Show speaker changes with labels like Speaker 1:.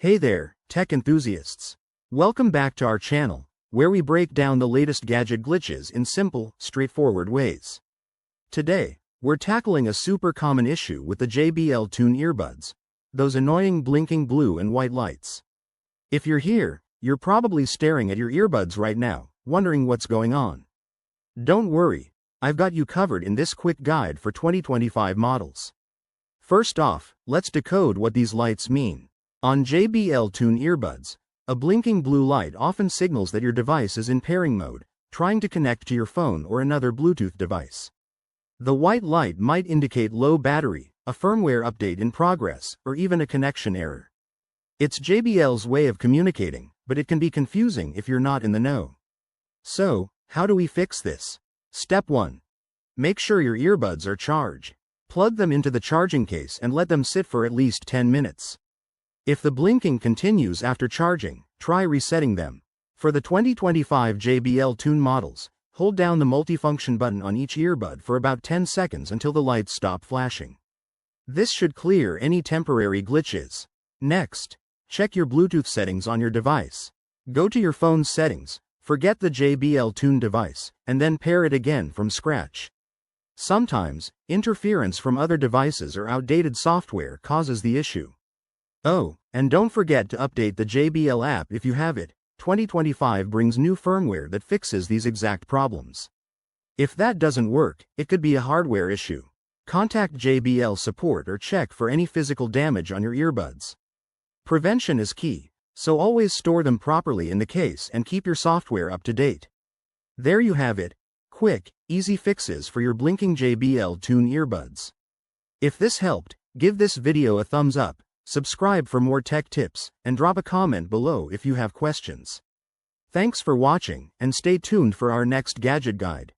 Speaker 1: Hey there, tech enthusiasts. Welcome back to our channel, where we break down the latest gadget glitches in simple, straightforward ways. Today, we're tackling a super common issue with the JBL Tune earbuds, those annoying blinking blue and white lights. If you're here, you're probably staring at your earbuds right now, wondering what's going on. Don't worry, I've got you covered in this quick guide for 2025 models. First off, let's decode what these lights mean. On JBL Tune earbuds, a blinking blue light often signals that your device is in pairing mode, trying to connect to your phone or another Bluetooth device. The white light might indicate low battery, a firmware update in progress, or even a connection error. It's JBL's way of communicating, but it can be confusing if you're not in the know. So, how do we fix this? Step 1. Make sure your earbuds are charged. Plug them into the charging case and let them sit for at least 10 minutes. If the blinking continues after charging, try resetting them. For the 2025 JBL Tune models, hold down the multifunction button on each earbud for about 10 seconds until the lights stop flashing. This should clear any temporary glitches. Next, check your Bluetooth settings on your device. Go to your phone's settings, forget the JBL Tune device, and then pair it again from scratch. Sometimes, interference from other devices or outdated software causes the issue. Oh, and don't forget to update the JBL app if you have it. 2025 brings new firmware that fixes these exact problems. If that doesn't work, it could be a hardware issue. Contact JBL support or check for any physical damage on your earbuds. Prevention is key, so always store them properly in the case and keep your software up to date. There you have it. Quick, easy fixes for your blinking JBL Tune earbuds. If this helped, give this video a thumbs up, subscribe for more tech tips, and drop a comment below if you have questions. Thanks for watching, and stay tuned for our next gadget guide.